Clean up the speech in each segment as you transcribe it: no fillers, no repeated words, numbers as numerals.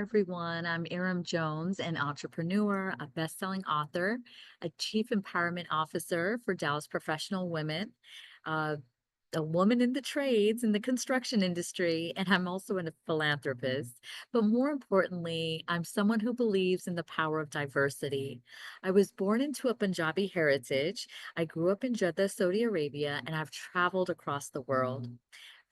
everyone. I'm Irum Jones, an entrepreneur, a best-selling author, a chief empowerment officer for Dallas Professional Women, uh, a woman in the trades in the construction industry, and I'm also a philanthropist. But more importantly, I'm someone who believes in the power of diversity. I was born into a Punjabi heritage. I grew up in Jeddah, Saudi Arabia, and I've traveled across the world.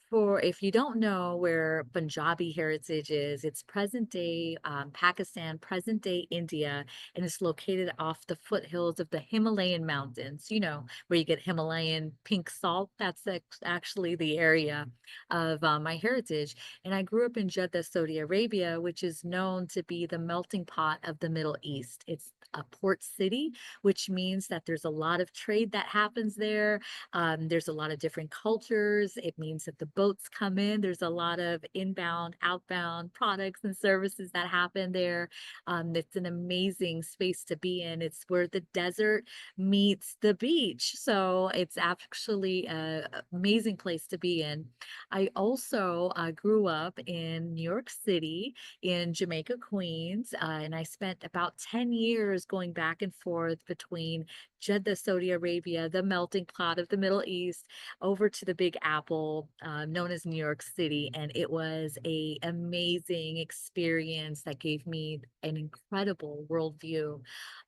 For if you don't know where Punjabi heritage is, it's present day Pakistan, present day India, and it's located off the foothills of the Himalayan mountains. You know, where you get Himalayan pink salt. That's actually the area of my heritage. And I grew up in Jeddah, Saudi Arabia, which is known to be the melting pot of the Middle East. It's a port city, which means that there's a lot of trade that happens there. There's a lot of different cultures. It means that the boats come in. There's a lot of inbound, outbound products and services that happen there. It's an amazing space to be in. It's where the desert meets the beach. So it's actually an amazing place to be in. I also grew up in New York City, in Jamaica, Queens, and I spent about 10 years going back and forth between Jeddah, Saudi Arabia, the melting pot of the Middle East, over to the Big Apple, known as New York City, and it was a amazing experience that gave me an incredible worldview.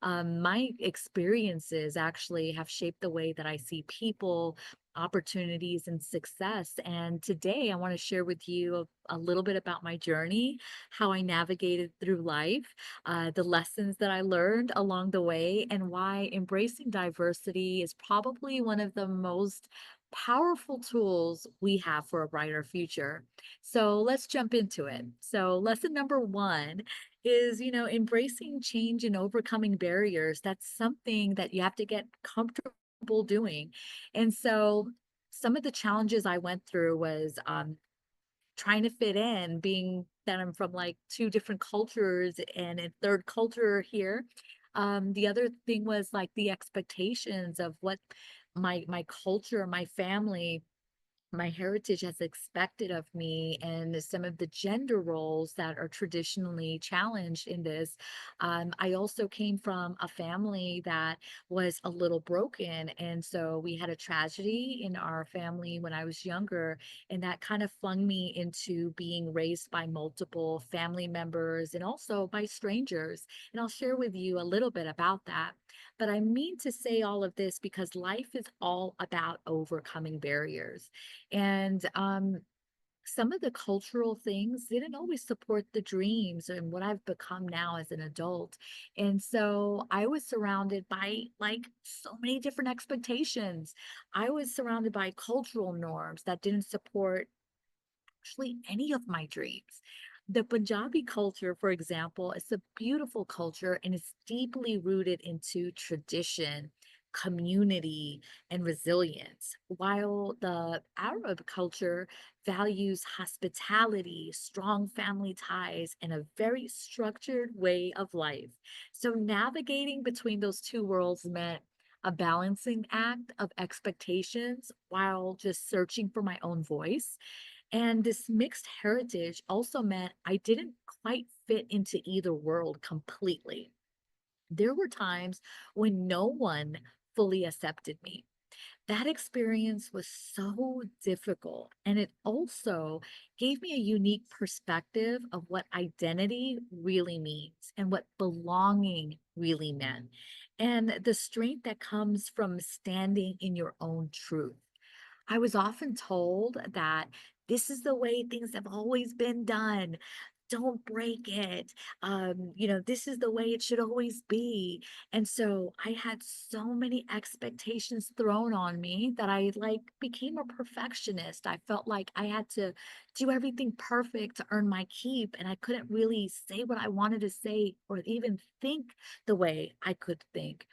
My experiences actually have shaped the way that I see people, opportunities, and success. And today I want to share with you a little bit about my journey, how I navigated through life, the lessons that I learned along the way, and why embracing diversity is probably one of the most powerful tools we have for a brighter future. So let's jump into it. So, lesson number one is, embracing change and overcoming barriers. That's something that you have to get comfortable doing. And so, some of the challenges I went through was trying to fit in, being that I'm from like two different cultures and a third culture here. The other thing was like the expectations of what my culture, my family, my heritage has expected of me, and some of the gender roles that are traditionally challenged in this. I also came from a family that was a little broken. And so we had a tragedy in our family when I was younger, and that kind of flung me into being raised by multiple family members and also by strangers. And I'll share with you a little bit about that. But I mean to say all of this because life is all about overcoming barriers. And some of the cultural things didn't always support the dreams and what I've become now as an adult. And so I was surrounded by like so many different expectations. I was surrounded by cultural norms that didn't support actually any of my dreams. The Punjabi culture, for example, is a beautiful culture and it's deeply rooted into tradition, community, and resilience, while the Arab culture values hospitality, strong family ties, and a very structured way of life. So, navigating between those two worlds meant a balancing act of expectations while just searching for my own voice. And this mixed heritage also meant I didn't quite fit into either world completely. There were times when no one fully accepted me. That experience was so difficult, and it also gave me a unique perspective of what identity really means and what belonging really meant, and the strength that comes from standing in your own truth. I was often told that this is the way things have always been done. Don't break it. This is the way it should always be. And so I had so many expectations thrown on me that I like became a perfectionist. I felt like I had to do everything perfect to earn my keep, and I couldn't really say what I wanted to say or even think the way I could think.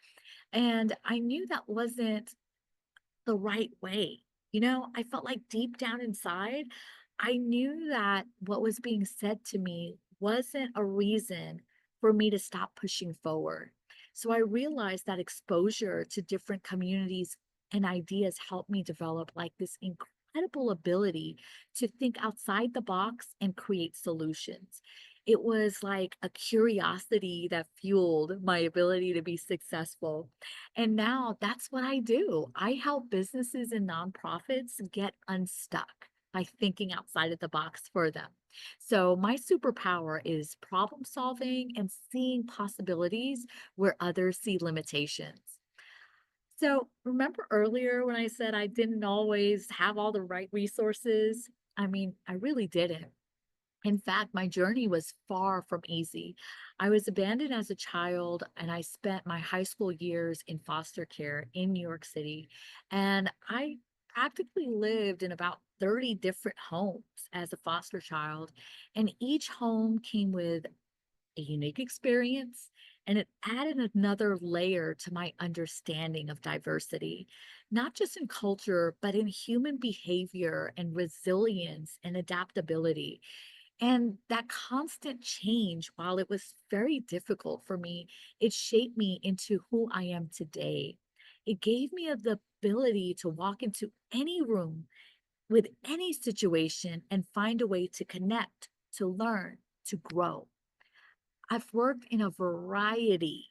And I knew that wasn't the right way. I felt like deep down inside, I knew that what was being said to me wasn't a reason for me to stop pushing forward. So I realized that exposure to different communities and ideas helped me develop like this incredible ability to think outside the box and create solutions. It was like a curiosity that fueled my ability to be successful. And now that's what I do. I help businesses and nonprofits get unstuck by thinking outside of the box for them. So, my superpower is problem solving and seeing possibilities where others see limitations. So, remember earlier when I said I didn't always have all the right resources? I mean, I really didn't. In fact, my journey was far from easy. I was abandoned as a child, and I spent my high school years in foster care in New York City. And I practically lived in about 30 different homes as a foster child. And each home came with a unique experience, and it added another layer to my understanding of diversity, not just in culture, but in human behavior and resilience and adaptability. And that constant change, while it was very difficult for me, it shaped me into who I am today. It gave me the ability to walk into any room with any situation and find a way to connect, to learn, to grow. I've worked in a variety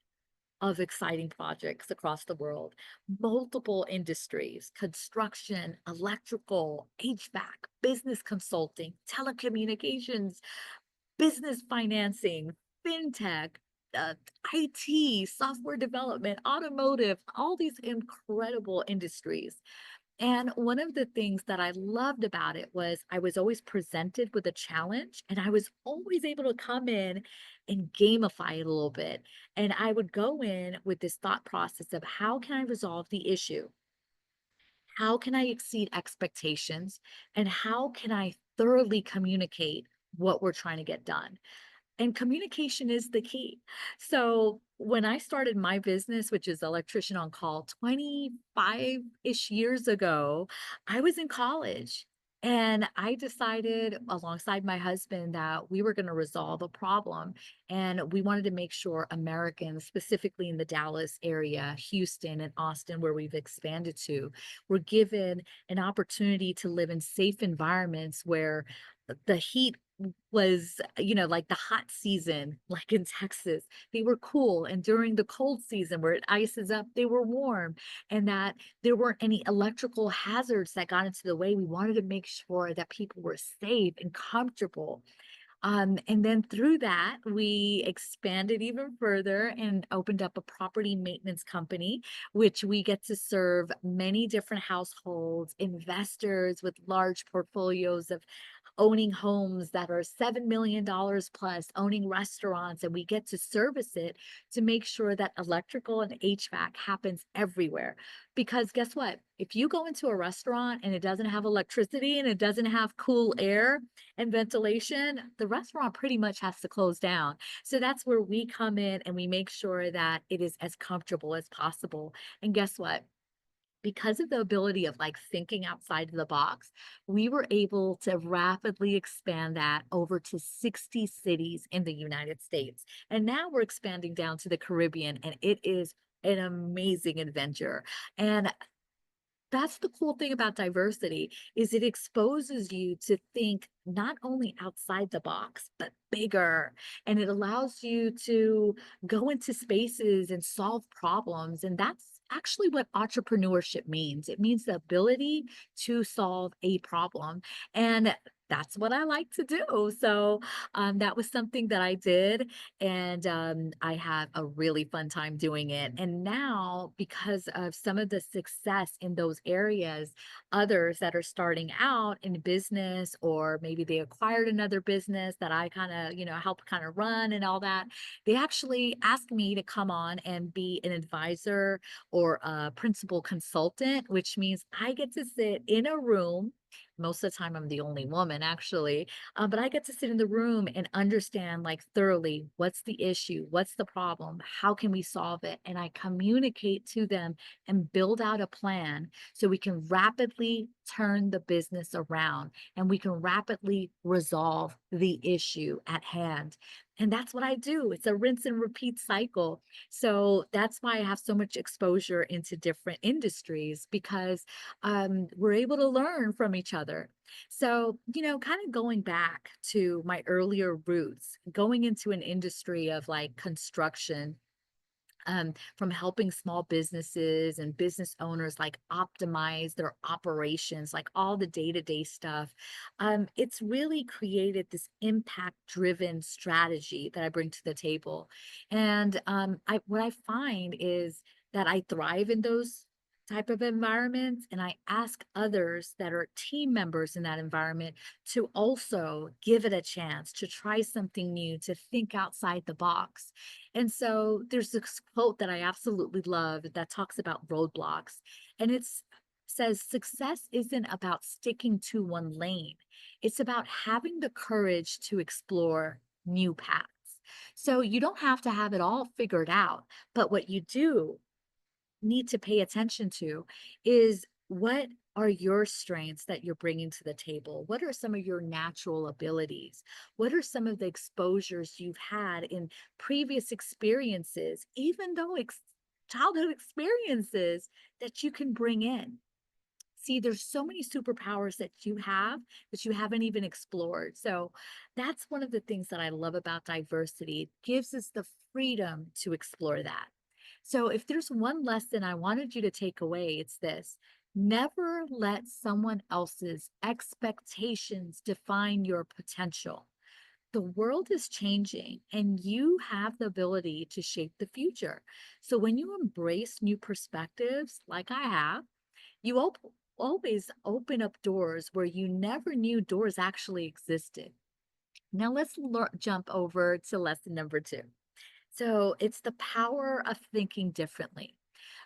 of exciting projects across the world, multiple industries, construction, electrical, HVAC, business consulting, telecommunications, business financing, fintech, uh, IT, software development, automotive, all these incredible industries. And one of the things that I loved about it was I was always presented with a challenge, and I was always able to come in and gamify it a little bit. And I would go in with this thought process of how can I resolve the issue? How can I exceed expectations? And how can I thoroughly communicate what we're trying to get done? And communication is the key. So when I started my business, which is Electrician on Call 25-ish years ago, I was in college. And I decided alongside my husband that we were going to resolve a problem. And we wanted to make sure Americans, specifically in the Dallas area, Houston, and Austin, where we've expanded to, were given an opportunity to live in safe environments where the heat was, like the hot season, like in Texas, they were cool. And during the cold season where it ices up, they were warm. And that there weren't any electrical hazards that got into the way. We wanted to make sure that people were safe and comfortable. And then through that, we expanded even further and opened up a property maintenance company, which we get to serve many different households, investors with large portfolios of owning homes that are $7 million plus, owning restaurants, and we get to service it to make sure that electrical and HVAC happens everywhere. Because guess what? If you go into a restaurant and it doesn't have electricity and it doesn't have cool air and ventilation, the restaurant pretty much has to close down. So that's where we come in and we make sure that it is as comfortable as possible. And guess what? Because of the ability of like thinking outside of the box, we were able to rapidly expand that over to 60 cities in the United States. And now we're expanding down to the Caribbean, and it is an amazing adventure. And that's the cool thing about diversity is it exposes you to think not only outside the box but bigger, and it allows you to go into spaces and solve problems. And that's actually what entrepreneurship means. It means the ability to solve a problem. And that's what I like to do. So that was something that I did, and I had a really fun time doing it. And now, because of some of the success in those areas, others that are starting out in business, or maybe they acquired another business that I kind of, help kind of run and all that, they actually ask me to come on and be an advisor or a principal consultant, which means I get to sit in a room. Most of the time, I'm the only woman, actually, but I get to sit in the room and understand like thoroughly what's the issue, what's the problem, how can we solve it, and I communicate to them and build out a plan so we can rapidly turn the business around and we can rapidly resolve the issue at hand. And that's what I do. It's a rinse and repeat cycle. So that's why I have so much exposure into different industries because we're able to learn from each other. So, kind of going back to my earlier roots, going into an industry of like construction, from helping small businesses and business owners like optimize their operations, like all the day-to-day stuff. It's really created this impact-driven strategy that I bring to the table. And what I find is that I thrive in those type of environments, and I ask others that are team members in that environment to also give it a chance, to try something new, to think outside the box. And so there's this quote that I absolutely love that talks about roadblocks. And it's says success isn't about sticking to one lane. It's about having the courage to explore new paths. So you don't have to have it all figured out, but what you do need to pay attention to is what are your strengths that you're bringing to the table? What are some of your natural abilities? What are some of the exposures you've had in previous experiences, even though childhood experiences that you can bring in? See, there's so many superpowers that you have that you haven't even explored. So that's one of the things that I love about diversity. It gives us the freedom to explore that. So if there's one lesson I wanted you to take away, it's this: never let someone else's expectations define your potential. The world is changing and you have the ability to shape the future. So when you embrace new perspectives, like I have, you always open up doors where you never knew doors actually existed. Now let's jump over to lesson number two. So it's the power of thinking differently.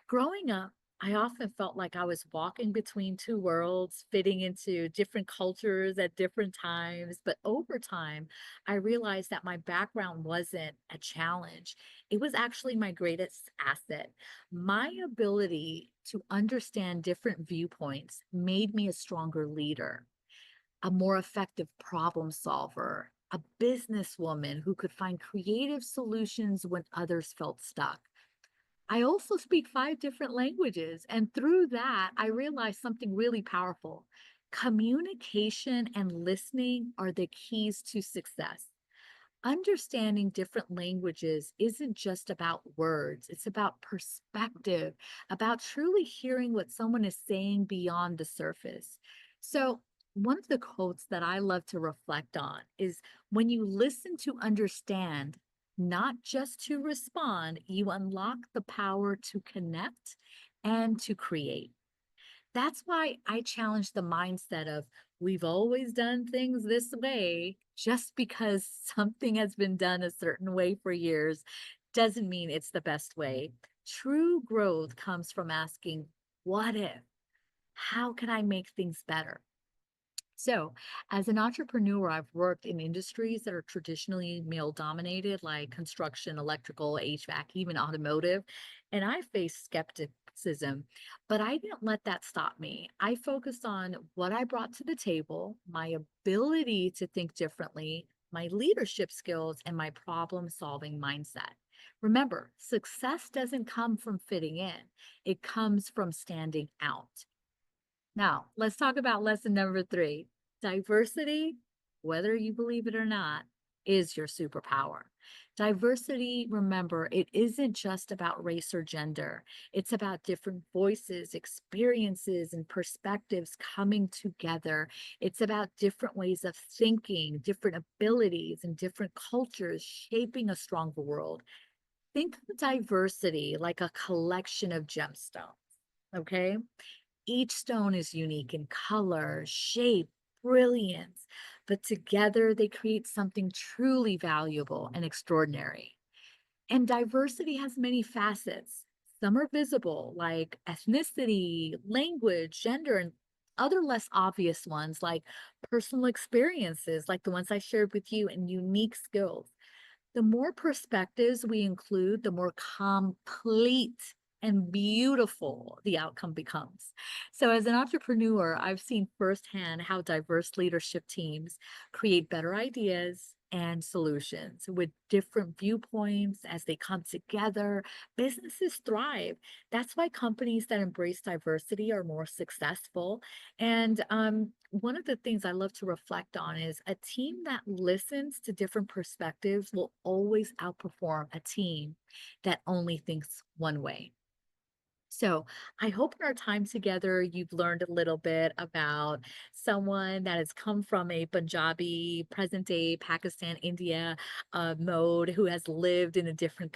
Growing up, I often felt like I was walking between two worlds, fitting into different cultures at different times. But over time, I realized that my background wasn't a challenge. It was actually my greatest asset. My ability to understand different viewpoints made me a stronger leader, a more effective problem solver, a businesswoman who could find creative solutions when others felt stuck. I also speak 5 different languages, and through that, I realized something really powerful. Communication and listening are the keys to success. Understanding different languages isn't just about words, it's about perspective, about truly hearing what someone is saying beyond the surface. So, one of the quotes that I love to reflect on is when you listen to understand, not just to respond, you unlock the power to connect and to create. That's why I challenge the mindset of we've always done things this way. Just because something has been done a certain way for years doesn't mean it's the best way. True growth comes from asking, what if? How can I make things better? So, as an entrepreneur, I've worked in industries that are traditionally male dominated, like construction, electrical, HVAC, even automotive, and I faced skepticism, but I didn't let that stop me. I focused on what I brought to the table, my ability to think differently, my leadership skills, and my problem solving mindset. Remember, success doesn't come from fitting in, it comes from standing out. Now, let's talk about lesson number three. Diversity, whether you believe it or not, is your superpower. Diversity, remember, it isn't just about race or gender. It's about different voices, experiences, and perspectives coming together. It's about different ways of thinking, different abilities, and different cultures shaping a stronger world. Think of diversity like a collection of gemstones, okay? Each stone is unique in color, shape, brilliance, but together they create something truly valuable and extraordinary. And diversity has many facets. Some are visible, like ethnicity, language, gender, and other less obvious ones, like personal experiences, like the ones I shared with you, and unique skills. The more perspectives we include, the more complete and beautiful the outcome becomes. So, as an entrepreneur, I've seen firsthand how diverse leadership teams create better ideas, and solutions. With different viewpoints as they come together, businesses thrive. That's why companies that embrace diversity are more successful. And one of the things I love to reflect on is a team that listens to different perspectives will always outperform a team that only thinks one way. So I hope in our time together, you've learned a little bit about someone that has come from a Punjabi, present day Pakistan, India mode, who has lived in a different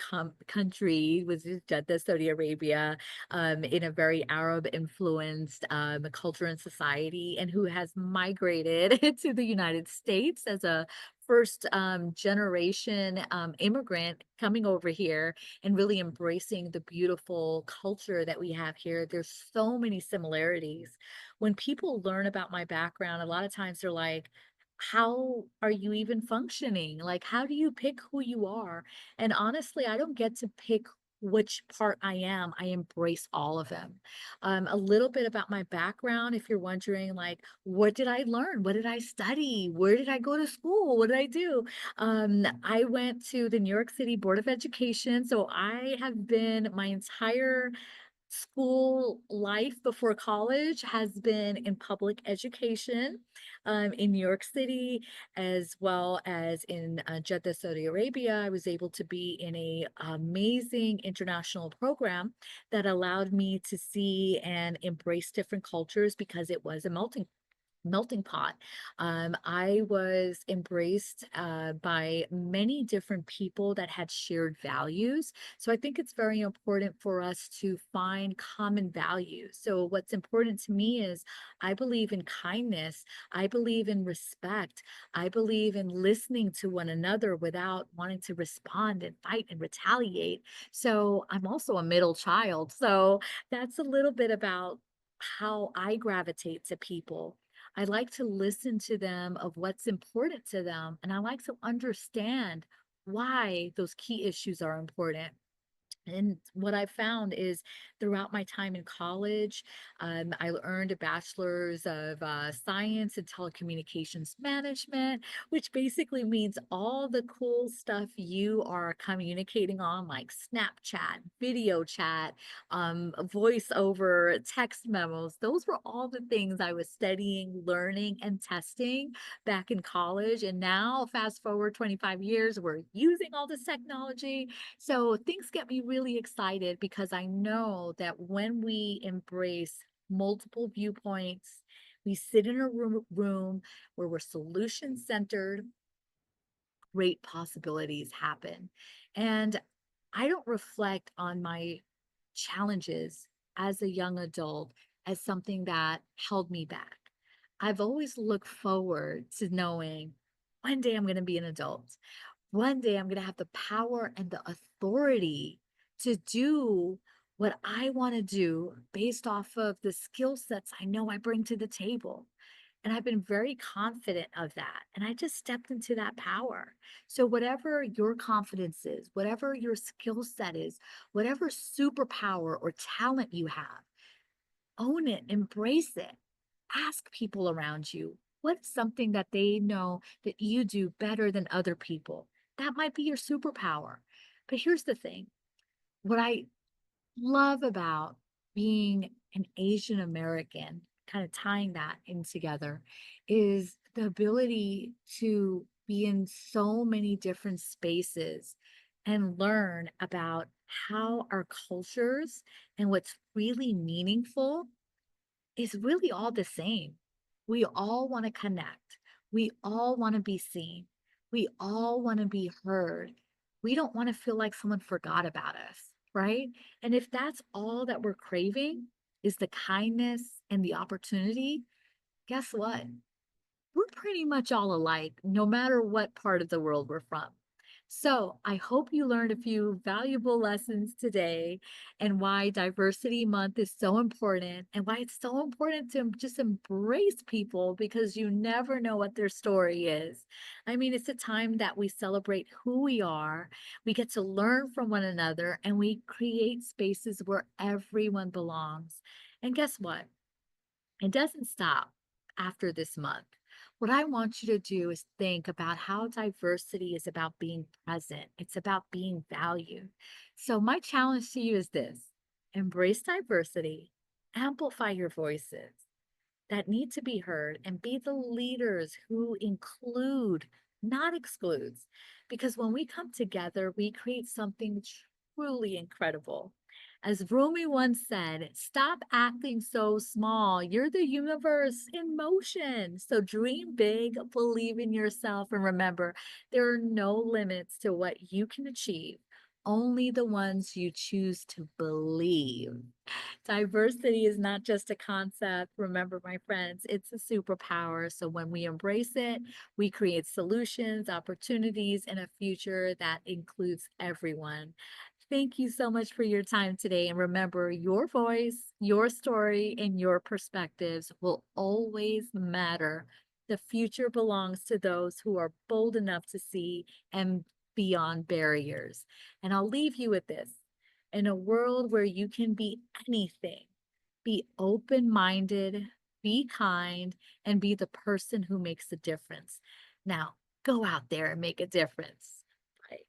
country, which is Jeddah, Saudi Arabia, in a very Arab influenced culture and society, and who has migrated to the United States as a first generation immigrant coming over here and really embracing the beautiful culture that we have here. There's so many similarities. When people learn about my background, a lot of times they're like, how are you even functioning? Like, how do you pick who you are? And honestly, I don't get to pick which part I am. I embrace all of them. A little bit about my background, if you're wondering, like, what did I learn? What did I study? Where did I go to school? What did I do? I went to the New York City Board of Education, so I have been my entire school life before college has been in public education, in New York City, as well as in Jeddah, Saudi Arabia. I was able to be in a amazing international program that allowed me to see and embrace different cultures because it was a melting pot. I was embraced by many different people that had shared values. So I think it's very important for us to find common values. So what's important to me is I believe in kindness. I believe in respect. I believe in listening to one another without wanting to respond and fight and retaliate. So I'm also a middle child. So that's a little bit about how I gravitate to people. I like to listen to them of what's important to them, and I like to understand why those key issues are important. And what I found is throughout my time in college, I earned a bachelor's of science and telecommunications management, which basically means all the cool stuff you are communicating on, like Snapchat, video chat, voice over text memos. Those were all the things I was studying, learning, and testing back in college. And now, fast forward 25 years, we're using all this technology, so things get me really excited because I know that when we embrace multiple viewpoints, we sit in a room where we're solution centered, great possibilities happen. And I don't reflect on my challenges as a young adult as something that held me back. I've always looked forward to knowing one day I'm going to be an adult. One day I'm going to have the power and the authority to do what I want to do based off of the skill sets I know I bring to the table. And I've been very confident of that. And I just stepped into that power. So, whatever your confidence is, whatever your skill set is, whatever superpower or talent you have, own it, embrace it. Ask people around you what's something that they know that you do better than other people. That might be your superpower. But here's the thing, what I love about being an Asian American, kind of tying that in together, is the ability to be in so many different spaces and learn about how our cultures and what's really meaningful is really all the same. We all want to connect. We all want to be seen. We all want to be heard. We don't want to feel like someone forgot about us, right? And if that's all that we're craving is the kindness and the opportunity, guess what? We're pretty much all alike, no matter what part of the world we're from. So I hope you learned a few valuable lessons today and why Diversity Month is so important and why it's so important to just embrace people because you never know what their story is. I mean, it's a time that we celebrate who we are, we get to learn from one another, and we create spaces where everyone belongs. And guess what? It doesn't stop after this month. What I want you to do is think about how diversity is about being present, it's about being valued. So, my challenge to you is this: embrace diversity, amplify your voices that need to be heard, and be the leaders who include, not excludes. Because when we come together, we create something truly incredible. As Rumi once said, stop acting so small. You're the universe in motion. So dream big, believe in yourself, and remember there are no limits to what you can achieve, only the ones you choose to believe. Diversity is not just a concept. Remember, my friends, it's a superpower. So when we embrace it, we create solutions, opportunities, and a future that includes everyone. Thank you so much for your time today. And remember, your voice, your story, and your perspectives will always matter. The future belongs to those who are bold enough to see and beyond barriers. And I'll leave you with this: in a world where you can be anything, be open minded, be kind, and be the person who makes a difference. Now, go out there and make a difference. Bye.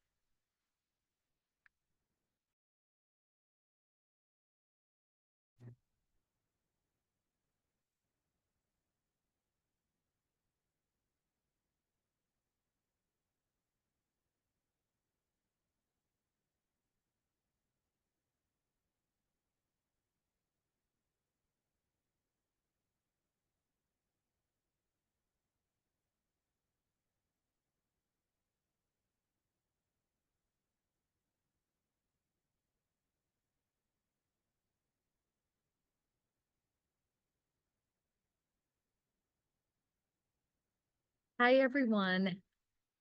Hi, everyone.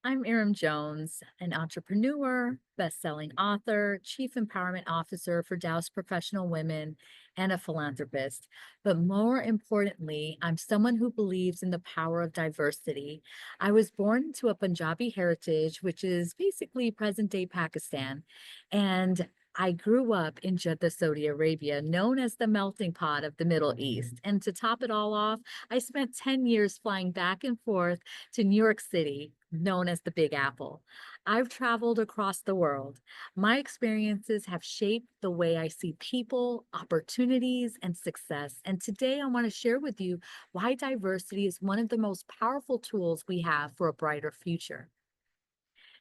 I'm Irum Jones, an entrepreneur, best-selling author, chief empowerment officer for Dallas Professional Women, and a philanthropist. But more importantly, I'm someone who believes in the power of diversity. I was born into a Punjabi heritage, which is basically present-day Pakistan, and I grew up in Jeddah, Saudi Arabia, known as the melting pot of the Middle East. And to top it all off, I spent 10 years flying back and forth to New York City, known as the Big Apple. I've traveled across the world. My experiences have shaped the way I see people, opportunities, and success. And today I want to share with you why diversity is one of the most powerful tools we have for a brighter future.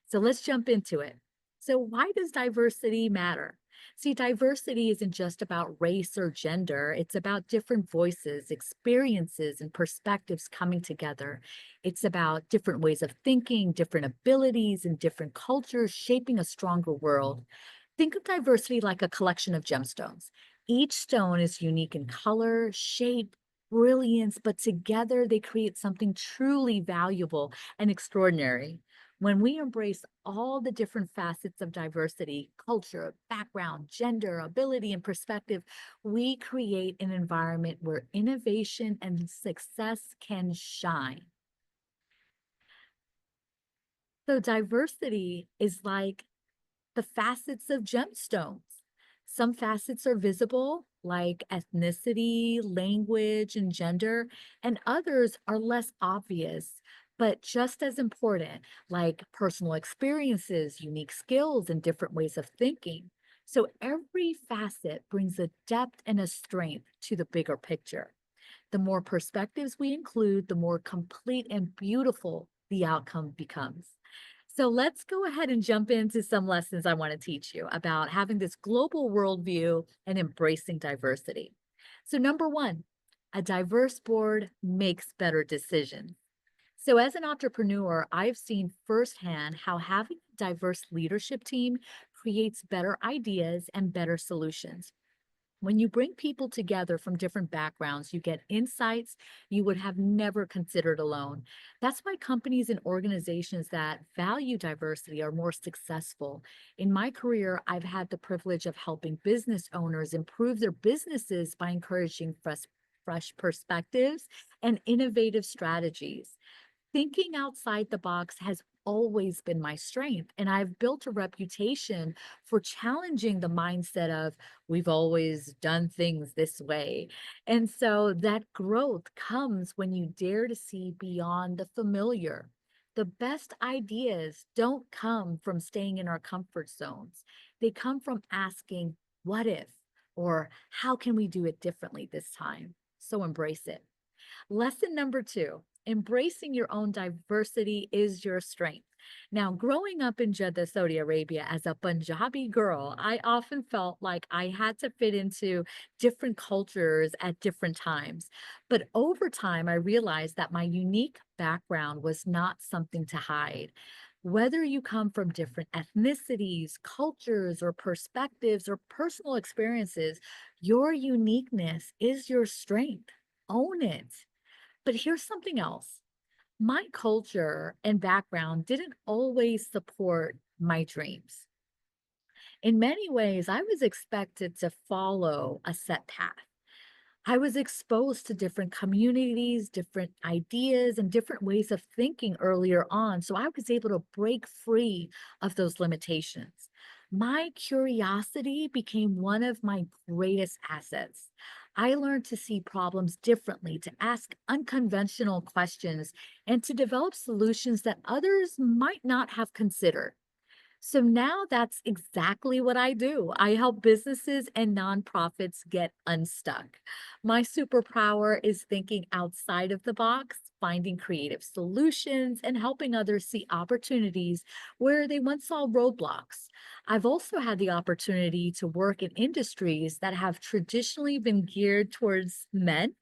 So let's jump into it. So, why does diversity matter? See, diversity isn't just about race or gender, it's about different voices, experiences, and perspectives coming together. It's about different ways of thinking, different abilities, and different cultures shaping a stronger world. Think of diversity like a collection of gemstones. Each stone is unique in color, shape, brilliance, but together they create something truly valuable and extraordinary. When we embrace all the different facets of diversity, culture, background, gender, ability, and perspective, we create an environment where innovation and success can shine. So, diversity is like the facets of gemstones. Some facets are visible, like ethnicity, language, and gender, and others are less obvious, but just as important, like personal experiences, unique skills, and different ways of thinking. So every facet brings a depth and a strength to the bigger picture. The more perspectives we include, the more complete and beautiful the outcome becomes. So let's go ahead and jump into some lessons I want to teach you about having this global worldview and embracing diversity. So, number one, a diverse board makes better decisions. So, as an entrepreneur, I've seen firsthand how having a diverse leadership team creates better ideas and better solutions. When you bring people together from different backgrounds, you get insights you would have never considered alone. That's why companies and organizations that value diversity are more successful. In my career, I've had the privilege of helping business owners improve their businesses by encouraging fresh perspectives and innovative strategies. Thinking outside the box has always been my strength. And I've built a reputation for challenging the mindset of we've always done things this way. And so that growth comes when you dare to see beyond the familiar. The best ideas don't come from staying in our comfort zones. They come from asking, what if? Or how can we do it differently this time? So embrace it. Lesson number two, embracing your own diversity is your strength. Now, growing up in Jeddah, Saudi Arabia as a Punjabi girl, I often felt like I had to fit into different cultures at different times. But over time, I realized that my unique background was not something to hide. Whether you come from different ethnicities, cultures, or perspectives or personal experiences, your uniqueness is your strength. Own it. But here's something else. My culture and background didn't always support my dreams. In many ways, I was expected to follow a set path. I was exposed to different communities, different ideas, and different ways of thinking earlier on. So I was able to break free of those limitations. My curiosity became one of my greatest assets. I learned to see problems differently, to ask unconventional questions, and to develop solutions that others might not have considered. So now that's exactly what I do. I help businesses and nonprofits get unstuck. My superpower is thinking outside of the box, finding creative solutions, and helping others see opportunities where they once saw roadblocks. I've also had the opportunity to work in industries that have traditionally been geared towards men.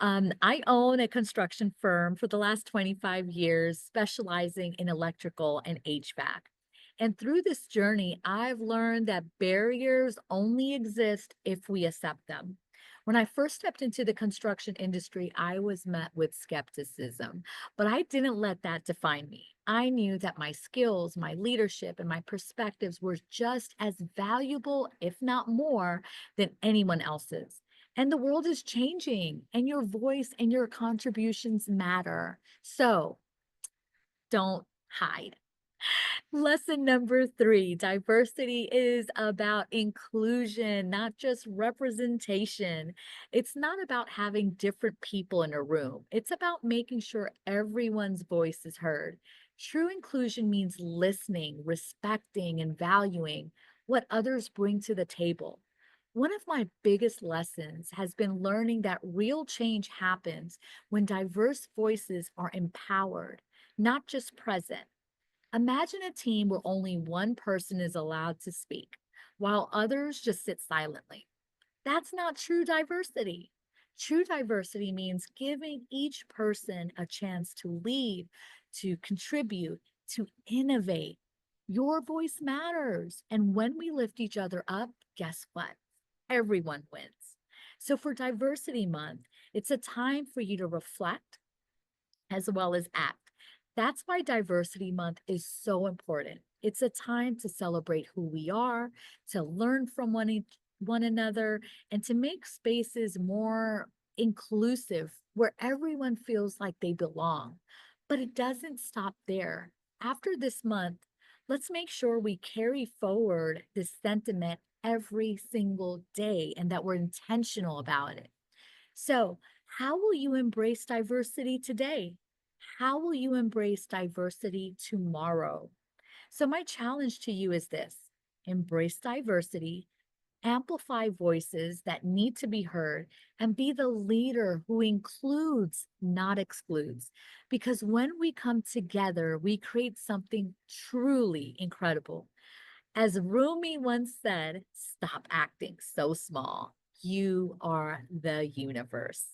I own a construction firm for the last 25 years, specializing in electrical and HVAC. And through this journey, I've learned that barriers only exist if we accept them. When I first stepped into the construction industry, I was met with skepticism, but I didn't let that define me. I knew that my skills, my leadership, and my perspectives were just as valuable, if not more, than anyone else's. And the world is changing, and your voice and your contributions matter. So don't hide. Lesson number three, diversity is about inclusion, not just representation. It's not about having different people in a room. It's about making sure everyone's voice is heard. True inclusion means listening, respecting, and valuing what others bring to the table. One of my biggest lessons has been learning that real change happens when diverse voices are empowered, not just present. Imagine a team where only one person is allowed to speak, while others just sit silently. That's not true diversity. True diversity means giving each person a chance to lead, to contribute, to innovate. Your voice matters. And when we lift each other up, guess what? Everyone wins. So for Diversity Month, it's a time for you to reflect as well as act. That's why Diversity Month is so important. It's a time to celebrate who we are, to learn from one another, and to make spaces more inclusive where everyone feels like they belong. But it doesn't stop there. After this month, let's make sure we carry forward this sentiment every single day and that we're intentional about it. So, how will you embrace diversity today? How will you embrace diversity tomorrow? So, my challenge to you is this: embrace diversity, amplify voices that need to be heard, and be the leader who includes, not excludes. Because when we come together, we create something truly incredible. As Rumi once said, stop acting so small. You are the universe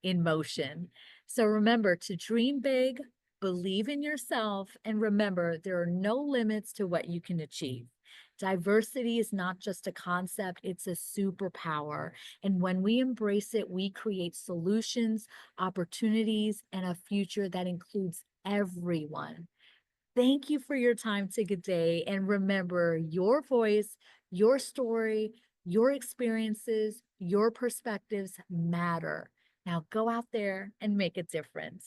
in motion. So remember to dream big, believe in yourself, and remember there are no limits to what you can achieve. Diversity is not just a concept, it's a superpower. And when we embrace it, we create solutions, opportunities, and a future that includes everyone. Thank you for your time today. And remember, your voice, your story, your experiences, your perspectives matter. Now go out there and make a difference.